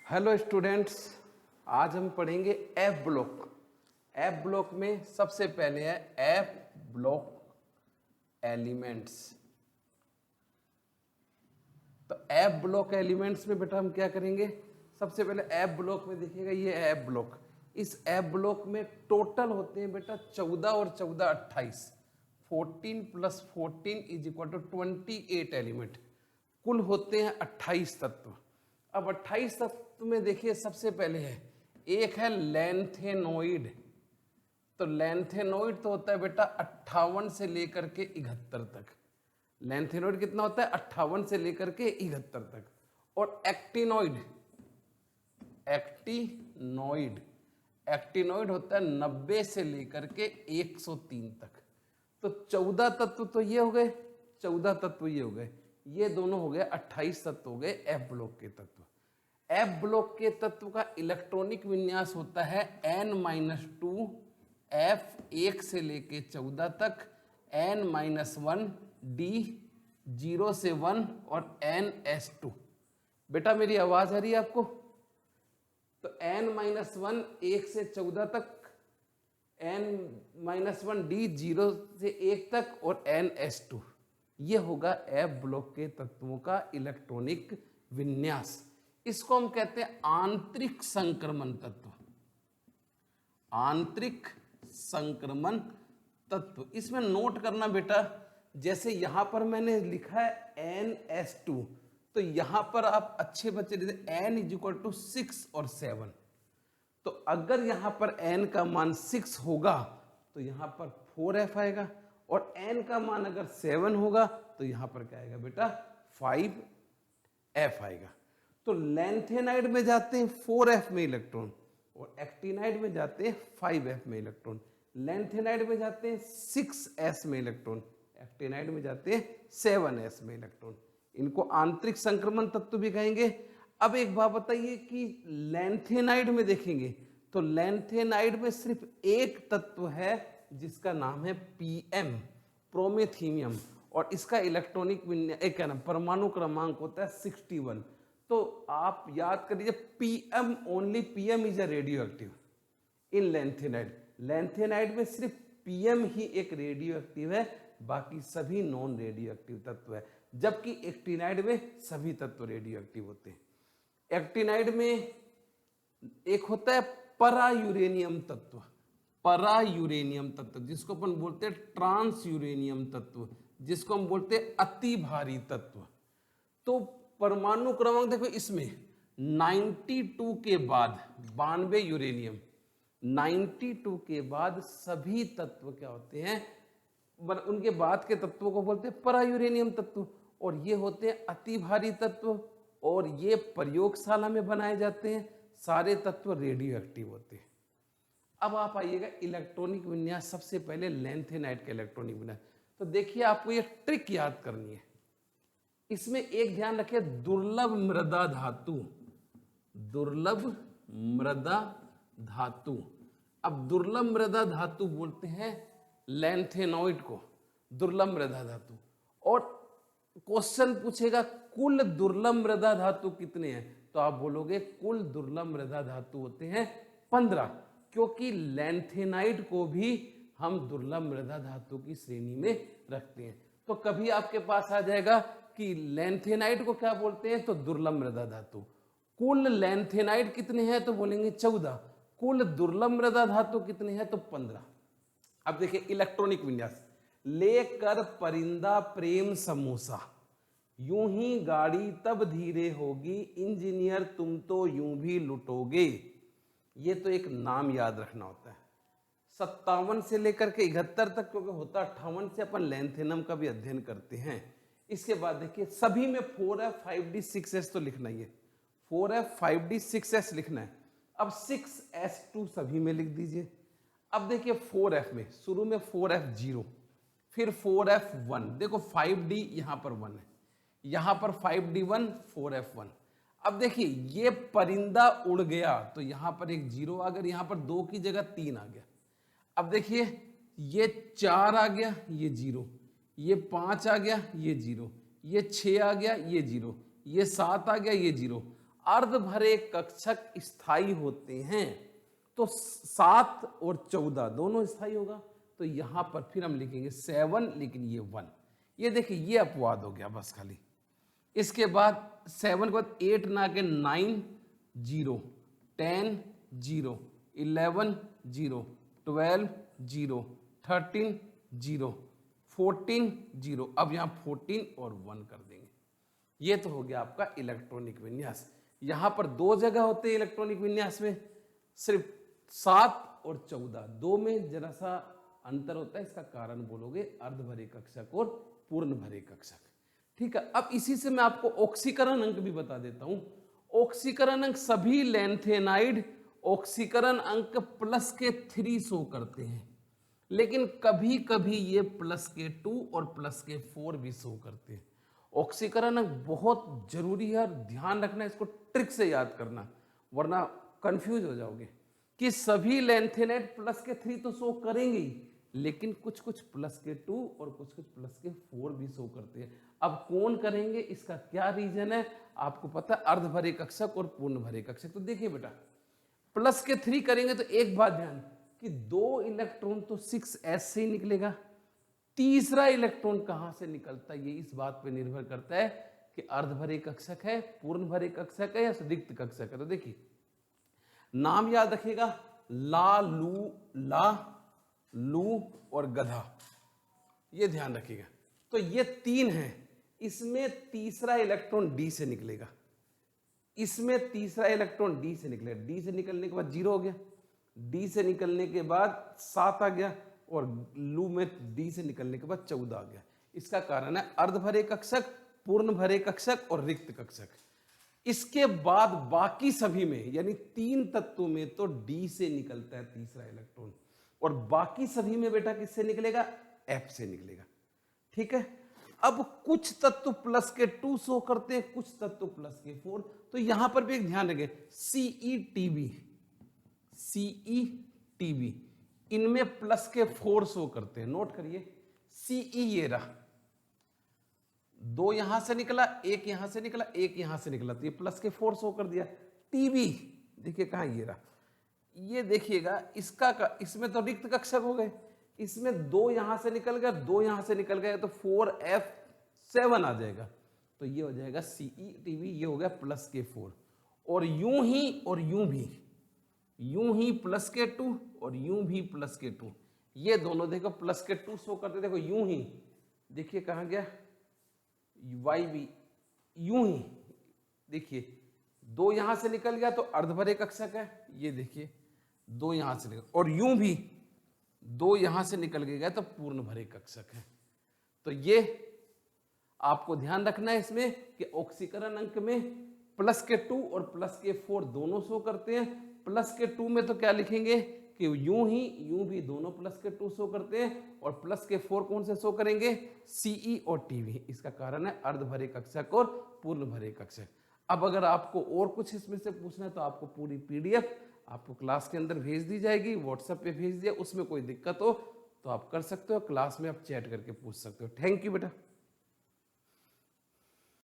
Hello students, आज हम पढ़ेंगे एफ ब्लॉक। एफ ब्लॉक में सबसे पहले है एफ ब्लॉक एलिमेंट्स। तो एफ ब्लॉक एलिमेंट्स में बेटा हम क्या करेंगे, सबसे पहले एफ ब्लॉक में देखिएगा, ये एफ ब्लॉक। इस एफ ब्लॉक में टोटल होते हैं बेटा 14 और 14 28, 14 + 14 = 28 एलिमेंट। कुल होते हैं 28 तत्व। अब 28 तत्व में देखिए सबसे पहले है, एक है लैंथेनोइड। तो लैंथेनोइड तो होता है बेटा 58 से लेकर के 71 तक। लैंथेनोइड कितना होता है? 58 से लेकर के 71 तक। और एक्टिनोइड, एक्टिनोइड एक्टिनोइड होता है 90 से लेकर के 103 तक। तो 14 तत्व तो ये हो गए, 14 तत्व ये हो गए, ये दोनों हो गए 28 तत्व हो गए एफ ब्लॉक के तत्व। एफ ब्लॉक के तत्व का इलेक्ट्रॉनिक विन्यास होता है n-2 F 1 से लेके 14 तक, n-1 D 0 से 1 और ns2। बेटा मेरी आवाज आ रही है आपको? तो n-1 1 से 14 तक, n-1 D 0 से 1 तक और ns2। ये होगा एफ ब्लॉक के तत्वों का इलेक्ट्रॉनिक विन्यास। इसको हम कहते हैं आंतरिक संक्रमण तत्व। आंतरिक संक्रमण तत्व। इसमें नोट करना बेटा, जैसे यहां पर मैंने लिखा है ns2, तो यहां पर आप अच्छे बच्चे n = 6 और 7। तो अगर यहां पर n का मान 6 होगा तो यहां पर 4f आएगा, और n का मान अगर 7 होगा तो यहां पर क्या आएगा बेटा? 5f आएगा। तो लैंथेनाइड में जाते हैं 4f में इलेक्ट्रॉन, और एक्टिनाइड में जाते हैं 5f में इलेक्ट्रॉन। लैंथेनाइड में जाते हैं 6s में इलेक्ट्रॉन, एक्टिनाइड में जाते हैं 7s में इलेक्ट्रॉन। इनको आंतरिक संक्रमण तत्व भी कहेंगे। अब एक बात बताइए कि लैंथेनाइड में देखेंगे तो लैंथेनाइड में सिर्फ एक तत्व है जिसका नाम है पीएम, प्रोमेथीनियम, और इसका इलेक्ट्रॉनिक विन्यास क्या नाम, परमाणु क्रमांक होता है 61। तो आप याद करिए, PM, only PM is a radio active in lanthanide. Lanthanide में सिर्फ पीएम ही एक रेडियो एक्टिव है, बाकी सभी नॉन रेडियो एक्टिव तत्व है। जबकि एक्टिनाइड में सभी तत्व रेडियो एक्टिव होते हैं। एक्टिनाइड में एक होता है परा यूरेनियम तत्व, परा यूरेनियम तत्व, जिसको अपन बोलते हैं ट्रांस यूरेनियम तत्व, जिसको हम बोलते हैं अति भारी तत्व। तो परमाणु क्रमांक देखो, इसमें 92 के बाद 92 यूरेनियम, 92 के बाद सभी तत्व क्या होते हैं, उनके बाद के तत्वों को बोलते हैं परा यूरेनियम तत्व, और ये होते हैं अति भारी तत्व, और ये प्रयोगशाला में बनाए जाते हैं। सारे तत्व रेडियो एक्टिव होते हैं। अब आप आइएगा इलेक्ट्रॉनिक विन्यास, सबसे पहले लैंथेनाइड का इलेक्ट्रॉनिक विन्यास। तो देखिए, आपको ये ट्रिक याद करनी है। इसमें एक ध्यान रखिए, दुर्लभ मृदा धातु, दुर्लभ मृदा धातु। अब दुर्लभ मृदा धातु बोलते हैं लैंथेनोइड को, दुर्लभ मृदा धातु। और क्वेश्चन पूछेगा कुल दुर्लभ मृदा धातु कितने हैं, तो आप बोलोगे कुल दुर्लभ मृदा धातु होते हैं 15, क्योंकि लैंथेनाइड को भी हम दुर्लभ मृदा धातु की श्रेणी में रखते हैं। तो कभी आपके पास आ जाएगा कि लैंथेनाइड को क्या बोलते हैं, तो दुर्लभ मृदा धातु। कुल लैंथेनाइड कितने हैं, तो बोलेंगे 14। कुल दुर्लभ मृदा धातु कितने हैं, तो 15। अब देखिए इलेक्ट्रॉनिक विन्यास, लेकर परिंदा प्रेम समोसा, यूं ही गाड़ी तब धीरे होगी, इंजीनियर तुम तो यूं भी लुटोगे। ये तो एक नाम याद रखना होता है। 57 से लेकर के 71 तक, क्योंकि होता 58 से, अपन लैंथेनम का भी अध्ययन करते हैं। इसके बाद देखिए सभी में 4f 5d 6s तो लिखना ही है, 4f 5d 6s लिखना है। अब 6s2 सभी में लिख दीजिए। अब देखिए 4f में शुरू में 4f0, फिर 4f1, देखो 5d यहां पर 1 है, यहां पर 5d1, 4f1। अब देखिए ये परिंदा उड़ गया तो यहां पर एक 0 आ गया, यहां पर 2 की जगह 3 आ गया। अब देखिए ये 4 आ गया, ये 0, ये 5 आ गया, ये 0, ये 6 आ गया, ये 0, ये 7 आ गया, ये 0। अर्ध भरे कक्षक स्थायी होते हैं, तो 7 और 14 दोनों स्थायी होगा। तो यहां पर फिर हम लिखेंगे 7, लेकिन ये 1। ये देखिए ये अपवाद हो गया बस खाली। इसके बाद 7 के बाद 8 ना के 9 0, 10 0, 11 0, 12 0, 13 0, 14 0। अब यहाँ 14 और 1 कर देंगे। ये तो हो गया आपका इलेक्ट्रॉनिक विन्यास। यहाँ पर 2 जगह होते हैं इलेक्ट्रॉनिक विन्यास में, सिर्फ 7 और 14, 2 में जरा सा अंतर होता है। इसका कारण बोलोगे अर्ध भरे कक्षक और पूर्ण भरे कक्षक। ठीक है, अब इसी से मैं आपको ऑक्सीकरण अंक भी बता देता हूं। ऑक्सीकरण अंक सभी लैंथेनाइड ऑक्सीकरण अंक प्लस के 3 शो करते हैं, लेकिन कभी कभी ये प्लस के 2 और प्लस के 4 भी शो करते हैं। ऑक्सीकरण अंक बहुत जरूरी है और ध्यान रखना, इसको ट्रिक से याद करना, वरना कंफ्यूज हो जाओगे। कि सभी लैंथेनाइड प्लस के 3 तो शो करेंगे ही, लेकिन कुछ कुछ प्लस के 2 और कुछ कुछ प्लस के 4 भी शो करते हैं। अब कौन करेंगे, इसका क्या रीजन है आपको पता है, अर्ध भरे कक्षक और पूर्ण भरे कक्षक। तो देखिए बेटा, प्लस के 3 करेंगे तो एक बात ध्यान कि 2 इलेक्ट्रॉन तो 6s से ही निकलेगा। तीसरा इलेक्ट्रॉन कहां से निकलता है, ये इस बात पे निर्भर करता है कि अर्ध भरे कक्षक है, पूर्ण भरे कक्षक है या रिक्त कक्षक है। तो देखिए नाम याद रखिएगा, ला, लू, ला, लू और गधा, ये ध्यान रखिएगा। तो ये 3 है, इसमें तीसरा इलेक्ट्रॉन डी से निकलेगा, इसमें तीसरा इलेक्ट्रॉन डी से निकलेगा। डी से निकलने के बाद 0 हो गया, डी से निकलने के बाद 7 आ गया, और लू में डी से निकलने के बाद 14 आ गया। इसका कारण है अर्ध भरे कक्षक, पूर्ण भरे कक्षक और रिक्त कक्षक। इसके बाद बाकी सभी में यानी 3 तत्वों में तो डी से निकलता है तीसरा इलेक्ट्रॉन, और बाकी सभी में बेटा किससे निकलेगा, एफ से निकलेगा। ठीक है, अब कुछ तत्व प्लस के 2 शो करते हैं, कुछ तत्व प्लस के 4। तो यहां पर भी एक ध्यान रखें, CETB, CETB इनमें प्लस के 4 शो करते हैं। नोट करिए, CE ये रहा, 2 यहां से निकला, 1 यहां से निकला, 1 यहां से निकला, तो ये प्लस के 4 शो कर दिया। TB देखिए कहां, ये रहा, ये देखिएगा इसमें तो रिक्त कक्षक हो गए, इसमें 2 यहां से निकल गया, 2 यहां से निकल गया, तो 4F7 आ जाएगा। तो ये हो जाएगा CETB, ये हो गया प्लस के 4। और यूं ही और यूं भी प्लस के 2 और यूं भी प्लस के 2, ये दोनों देखो प्लस के 2 शो करते। देखो यूं ही, देखिए कहां गया YB, यूं ही देखिए 2 यहां से निकल गया तो अर्धभरे कक्षक है, ये देखिए 2 यहां से निकल, और यूं भी 2 यहां से निकल गया तो पूर्ण भरे कक्षक है। तो ये आपको ध्यान रखना है इसमें कि ऑक्सीकरण अंक में प्लस के 2 और प्लस के 4 दोनों शो करते हैं। प्लस के 2 में तो क्या लिखेंगे कि यूं ही यूं भी दोनों प्लस के 2 शो करते हैं, और प्लस के 4 कौन से शो करेंगे, CE और TB। इसका कारण है अर्ध भरे कक्षक और पूर्ण भरे कक्षक। अब अगर आपको और कुछ इसमें से पूछना है तो आपको पूरी PDF आपको क्लास के अंदर भेज दी जाएगी, WhatsApp पे भेज दिया। उसमें कोई दिक्कत हो तो आप कर सकते हो, क्लास में आप चैट करके पूछ सकते हो। थैंक यू बेटा।